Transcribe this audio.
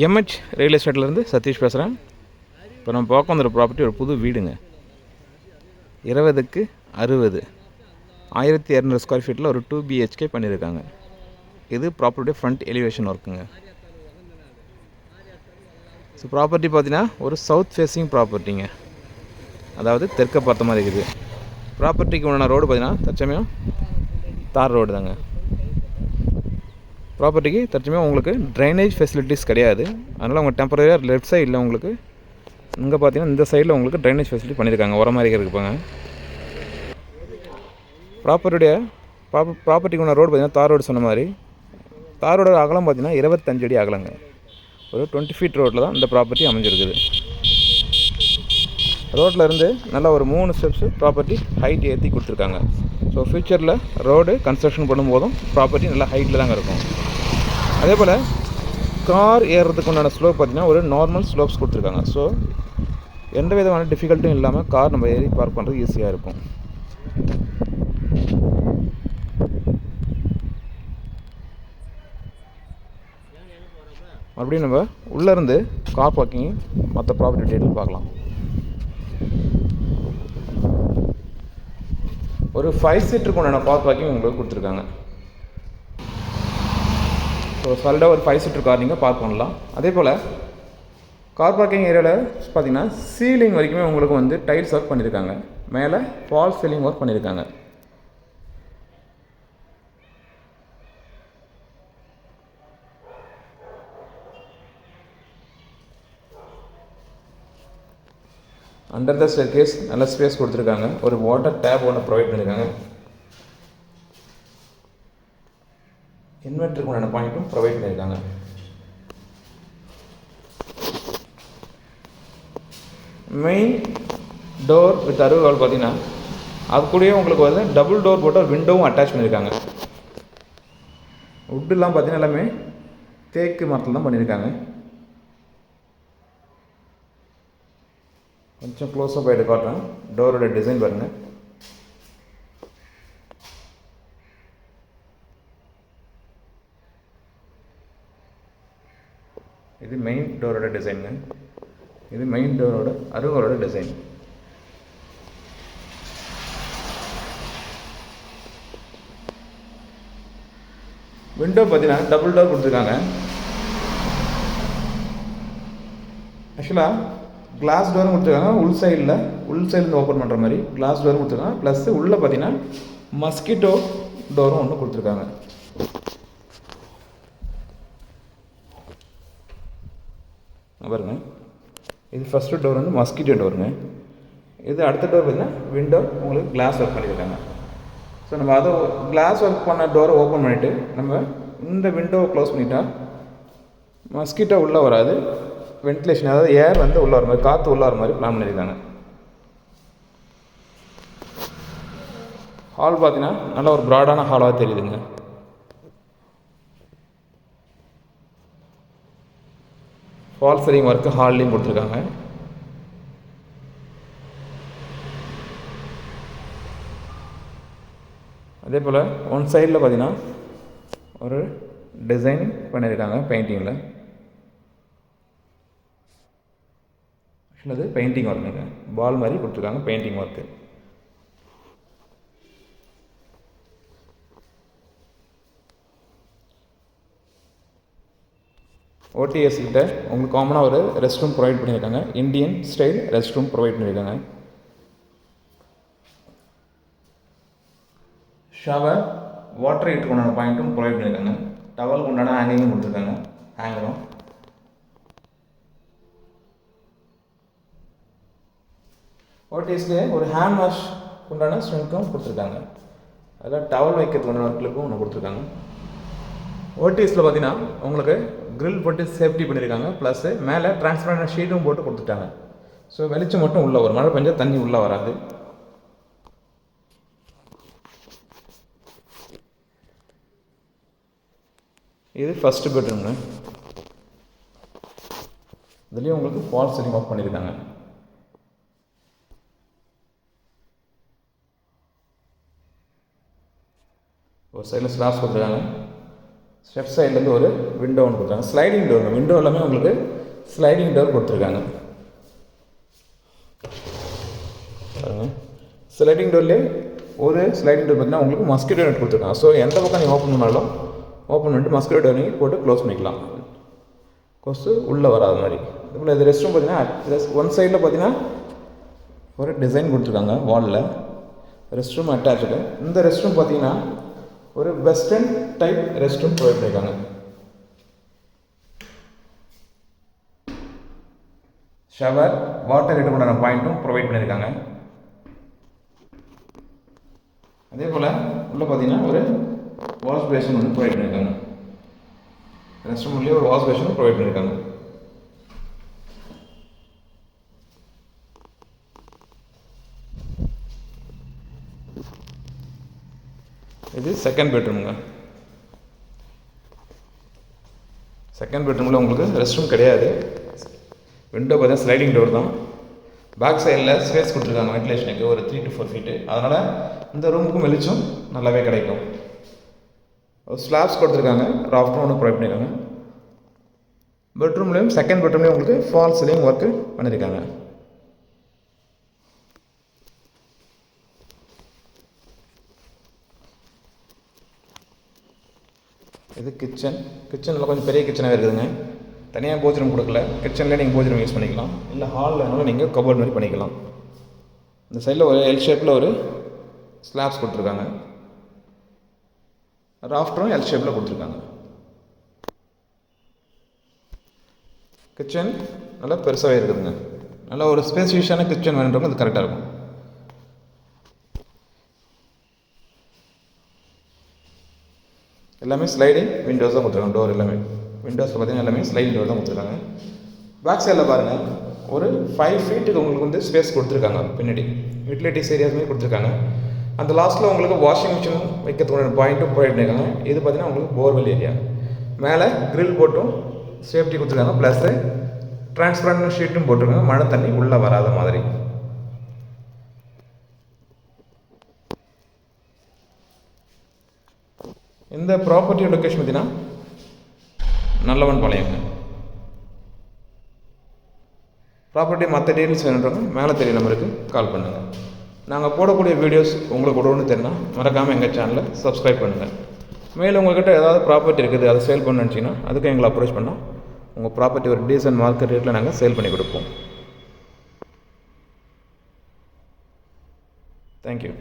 MH real எஸ்டேட்லேருந்து Satish பேசுகிறேன். இப்போ நம்ம பார்க்க வந்துற ப்ராப்பர்ட்டி ஒரு புது வீடுங்க. 20க்கு 60 1200 ஸ்கொயர் ஃபீட்டில் ஒரு 2 BHK பண்ணியிருக்காங்க. இது ப்ராப்பர்ட்டியோட ஃப்ரண்ட் எலிவேஷன் ஒர்க்குங்க. ஸோ ப்ராப்பர்ட்டி பார்த்தீங்கன்னா ஒரு சவுத் ஃபேஸிங் ப்ராப்பர்ட்டிங்க, அதாவது தெற்க பார்த்த மாதிரி இருக்குது. ப்ராப்பர்ட்டிக்கு உண்டான ரோடு பார்த்தீங்கன்னா தற்சமயம் தார் ரோடு தாங்க. ப்ராப்பர்ட்டிக்கு தற்சமயம் உங்களுக்கு ட்ரைனேஜ் ஃபெசிலிட்டிஸ் கிடையாது. அதனால் உங்கள் டெம்பரரியாக லெஃப்ட் சைடில் உங்களுக்கு இங்கே பார்த்தீங்கன்னா இந்த சைடில் உங்களுக்கு ட்ரைனேஜ் ஃபெசிலிட்டி பண்ணியிருக்காங்க. உரமாரி இருப்பாங்க. ப்ராப்பர்ட்டிக்கு உள்ள ரோடு பார்த்தீங்கன்னா தார் ரோடு சொன்ன மாதிரி. தார் ரோட அகலம் பார்த்தீங்கன்னா 25 அடி அகலங்க. ஒரு 20 ஃபீட் ரோட்டில் தான் இந்த ப்ராப்பர்ட்டி அமைஞ்சிருக்குது. ரோட்டில் இருந்து நல்லா ஒரு 3 ஸ்டெப்ஸு ப்ராப்பர்ட்டி ஹைட் ஏற்றி கொடுத்துருக்காங்க. ஸோ ஃப்யூச்சரில் ரோடு கன்ஸ்ட்ரக்ஷன் பண்ணும்போதும் ப்ராப்பர்ட்டி நல்லா ஹைட்டில் தாங்க இருக்கும். அதே போல் கார் ஏறுறதுக்கு உண்டான ஸ்லோப் பார்த்திங்கன்னா ஒரு நார்மல் ஸ்லோப்ஸ் கொடுத்துருக்காங்க. ஸோ எந்த விதமான டிஃபிகல்ட்டும் இல்லாமல் கார் நம்ம ஏறி பார்க் பண்ணுறது ஈஸியாக இருக்கும். மறுபடியும் நம்ம உள்ளேருந்து கார் பார்க்கிங் மற்ற ப்ராப்பர்ட்டி டீட்டெயில் பார்க்கலாம். ஒரு 5 சீட்டருக்கு உண்டான கார் பார்க்கிங் உங்களுக்கு கொடுத்துருக்காங்க. ஸோ சாலிடாக ஒரு 5 சீட்டர் கார் நீங்கள் பார்க் பண்ணலாம். அதே போல் கார் பார்க்கிங் ஏரியாவில் பார்த்தீங்கன்னா சீலிங் வரைக்குமே உங்களுக்கு வந்து டைல்ஸ் ஒர்க் பண்ணியிருக்காங்க. மேலே ஃபால் சீலிங் ஒர்க் பண்ணியிருக்காங்க. அண்டர் த ஸ்டேர்கேஸ் நல்ல ஸ்பேஸ் கொடுத்துருக்காங்க. ஒரு வாட்டர் டேப் ஒன்று ப்ரொவைட் பண்ணியிருக்காங்க. இன்வெர்ட்டருக்கு உண்டான பாயிண்ட்டும் ப்ரொவைட் பண்ணியிருக்காங்க. மெயின் டோர் வித் அருகால் பார்த்தீங்கன்னா அது கூடயே உங்களுக்கு வந்து டபுள் டோர் போட்டு ஒரு விண்டோவும் அட்டாச் பண்ணியிருக்காங்க. வுட்டெலாம் பார்த்தீங்கன்னா எல்லாமே தேக்கு மரத்தில் தான் பண்ணியிருக்காங்க. கொஞ்சம் க்ளோஸாக போய்ட்டு காட்டுறேன். டோரோட டிசைன் பாருங்கள். இது மெயின் டோரோட டிசைனுங்க. இது மெயின் டோரோட அருகாலோட டிசைன். விண்டோ பார்த்தீங்கன்னா டபுள் டோர் கொடுத்துருக்காங்க. ஆக்சுவலாக கிளாஸ் டோரும் கொடுத்துருக்காங்க. உள் சைடில் ஓப்பன் பண்ணுற மாதிரி கிளாஸ் டோரும் கொடுத்துருக்காங்க. ப்ளஸ் உள்ளே பார்த்தீங்கன்னா மஸ்கிட்டோ டோரும் ஒன்று கொடுத்துருக்காங்க. பாருங்க, இது ஃபஸ்ட்டு டோர் வந்து மஸ்கிட்டோ டோருங்க. இது அடுத்த டோர் பார்த்தீங்கன்னா விண்டோ உங்களுக்கு கிளாஸ் ஒர்க் பண்ணியிருக்காங்க. ஸோ நம்ம அதை கிளாஸ் ஒர்க் பண்ண டோரை ஓப்பன் பண்ணிவிட்டு நம்ம இந்த விண்டோவை க்ளோஸ் பண்ணிட்டா மஸ்கிட்டோ உள்ளே வராது. வென்டிலேஷன், அதாவது ஏர் வந்து உள்ளே வர மாதிரி, காற்று உள்ளே வர மாதிரி பிளான் பண்ணியிருக்காங்க. ஹால் பார்த்தீங்கன்னா நல்ல ஒரு ப்ராடான ஹாலாக தெரியுதுங்க. ஃபால் சீலிங் ஒர்க்கு ஹால்லையும் கொடுத்துருக்காங்க. அதே போல் ஒன் சைடில் பார்த்தீங்கன்னா ஒரு டிசைன் பண்ணியிருக்காங்க பெயிண்டிங்கில். அது பெயிண்டிங் ஒர்க்குங்க. பால் மாதிரி கொடுத்துருக்காங்க பெயிண்டிங் ஒர்க்கு. ஓடிஎஸ் கிட்ட உங்களுக்கு காமனாக ஒரு ரெஸ்ட் ரூம் ப்ரொவைட் பண்ணியிருக்காங்க. Indian style rest room provide பண்ணியிருக்காங்க. ஷவர், வாட்டர் ஹீட்டருக்கு உண்டான பாயிண்ட்டும் ப்ரொவைட் பண்ணியிருக்காங்க. டவலுக்கு உண்டான ஹேங்கிங்கும் கொடுத்துருக்காங்க. ஹேங்கரும் ஓடிஎஸ்லேயே ஒரு ஹேண்ட் வாஷ் உண்டான ஸ்விங்க்கும் கொடுத்துருக்காங்க. அதில் டவல் வைக்கிறதுக்கு உண்டான கிளிப்பும் ஒன்று கொடுத்துருக்காங்க. ஓடிஎஸில் பார்த்தீங்கன்னா உங்களுக்கு கிரில் போட்டு சேஃப்டி பண்ணியிருக்காங்க. ப்ளஸ் மேலே டிரான்ஸ்பரண்ட் ஷீட்டும் போட்டு கொடுத்துட்டாங்க. ஸோ வெளிச்சம் மட்டும் உள்ளே வரும். மழை பெஞ்சால் தண்ணி உள்ளே வராது. இது ஃபஸ்ட்டு பெட்ரூம்ங்க. இதுலேயும் உங்களுக்கு ஃபால் சீலிங் ஒர்க் பண்ணியிருக்காங்க. ஒரு சைடில் ஸ்லாப்ஸ் கொடுத்துருக்காங்க. ஸ்டெப் சைட்லேருந்து ஒரு விண்டோ ஒன்று கொடுத்துருக்காங்க. ஸ்லைடிங் டோர், விண்டோ எல்லாமே உங்களுக்கு ஸ்லைடிங் டோர் கொடுத்துருக்காங்க. ஸ்லைடிங் டோர்லேயே ஒரு ஸ்லைடிங் டோர் பார்த்தீங்கன்னா உங்களுக்கு மஸ்கிட்டோ நெட் கொடுத்துருக்காங்க. ஸோ எந்த பக்கம் நீங்கள் ஓப்பன் பண்ணாலும் ஓப்பன் பண்ணிட்டு மஸ்கிட்டோ டோர் நீங்கள் போட்டு க்ளோஸ் பண்ணிக்கலாம், கொசு உள்ளே வராத மாதிரி. இதுபோல் இது ரெஸ்ட் ரூம் பார்த்தீங்கன்னா ஒன் சைடில் பார்த்தீங்கன்னா ஒரு டிசைன் கொடுத்துருக்காங்க வாலில், ரெஸ்ட் ரூம் அட்டாச்சு. இந்த ரெஸ்ட் ரூம் பார்த்தீங்கன்னா ஒரு western type rest room provide பண்ணியிருக்காங்க. ஷவர், வாட்டர் ஹீட்டர் பண்ண பாயிண்ட்டும் ப்ரொவைட் பண்ணியிருக்காங்க. அதே போல் உள்ளே பார்த்தீங்கன்னா ஒரு வாஷ் பேஷன் ஒன்று ப்ரொவைட் பண்ணியிருக்காங்க. ரெஸ்ட் ரூம்லேயே ஒரு வாஷ் பேஷனும் ப்ரொவைட் பண்ணியிருக்காங்க. இது செகண்ட் பெட்ரூமுங்க. செகண்ட் பெட்ரூமில் உங்களுக்கு ரெஸ்ட் ரூம் கிடையாது, விண்டோ பார்த்தீங்கன்னா ஸ்லைடிங் டோர் தான். பேக் சைடில் ஸ்பேஸ் கொடுத்துருக்காங்க வென்டிலேஷனுக்கு ஒரு 3 to 4 ஃபீட்டு. அதனால் இந்த ரூமுக்கும் வெளிச்சம் நல்லாவே கிடைக்கும். ஒரு ஸ்லாப்ஸ் கொடுத்துருக்காங்க, ராஃப்டரும் ஒன்று ப்ரொவைட் பண்ணியிருக்காங்க. பெட்ரூம்லேயும் செகண்ட் பெட்ரூம்லேயும் உங்களுக்கு ஃபால் சீலிங் ஒர்க்கு பண்ணியிருக்காங்க. இது கிச்சனில் கொஞ்சம் பெரிய கிச்சனாக இருக்குதுங்க. தனியாக பூஜை ரூம் கொடுக்கல, கிச்சனில் நீங்கள் பூஜை ரூம் யூஸ் பண்ணிக்கலாம், இல்லை ஹாலில் நீங்கள் கபோர்ட் மாதிரி பண்ணிக்கலாம். இந்த சைடில் ஒரு எல் ஷேப்பில் ஒரு ஸ்லாப்ஸ் கொடுத்துருக்காங்க, ராஃப்டரும் எல் ஷேப்பில் கொடுத்துருக்காங்க. கிச்சன் நல்லா பெருசாகவே இருக்குதுங்க. நல்லா ஒரு ஸ்பேசியஸான கிச்சன் வேணுன்றவங்க அது கரெக்டாக இருக்கும். எல்லாமே ஸ்லைடிங் விண்டோஸ் தான் கொடுத்துருக்காங்க. டோர் எல்லாமே விண்டோஸ் பார்த்தீங்கன்னா எல்லாமே ஸ்லைடிங் டோர் தான் கொடுத்துருக்காங்க. பேக் சைடில் பாருங்கள், ஒரு 5 ஃபீட்டுக்கு உங்களுக்கு வந்து ஸ்பேஸ் கொடுத்துருக்காங்க. பின்னாடி யூட்டிலிட்டிஸ் ஏரியாஸ் மாதிரி கொடுத்துருக்காங்க. அந்த லாஸ்ட்டில் உங்களுக்கு வாஷிங் மிஷின் வைக்கிறதுக்கு பாயிண்ட்டும் ப்ரொவைட் பண்ணியிருக்காங்க. இது பார்த்தீங்கன்னா உங்களுக்கு போர்வெல் ஏரியா. மேலே கிரில் போட்டும் சேஃப்டி கொடுத்துருக்காங்க, ப்ளஸ் டிரான்ஸ்பரண்ட் ஷீட்டும் போட்டிருக்காங்க, மழை தண்ணி உள்ளே வராத மாதிரி. இந்த ப்ராப்பர்ட்டி லொக்கேஷன் பார்த்தீங்கன்னா நல்லவன்பாளையங்க. ப்ராப்பர்ட்டி மற்ற டீட்டெயில்ஸ் வேணுன்றவங்க மேலே தெரிய நம்பருக்கு கால் பண்ணுங்கள். நாங்கள் போடக்கூடிய வீடியோஸ் உங்களுக்கு உடனே தெரியுன்னா மறக்காமல் எங்கள் சேனலை சப்ஸ்கிரைப் பண்ணுங்கள். மேலும் உங்கள்கிட்ட ஏதாவது ப்ராப்பர்ட்டி இருக்குது, அதை சேல் பண்ண நினச்சிங்கன்னா அதுக்கு எங்களை அப்ரோச் பண்ணால் உங்கள் ப்ராப்பர்ட்டி ஒரு டீசன்ட் மார்க்கெட் ரேட்டில் நாங்கள் சேல் பண்ணி கொடுப்போம். தேங்க்யூ.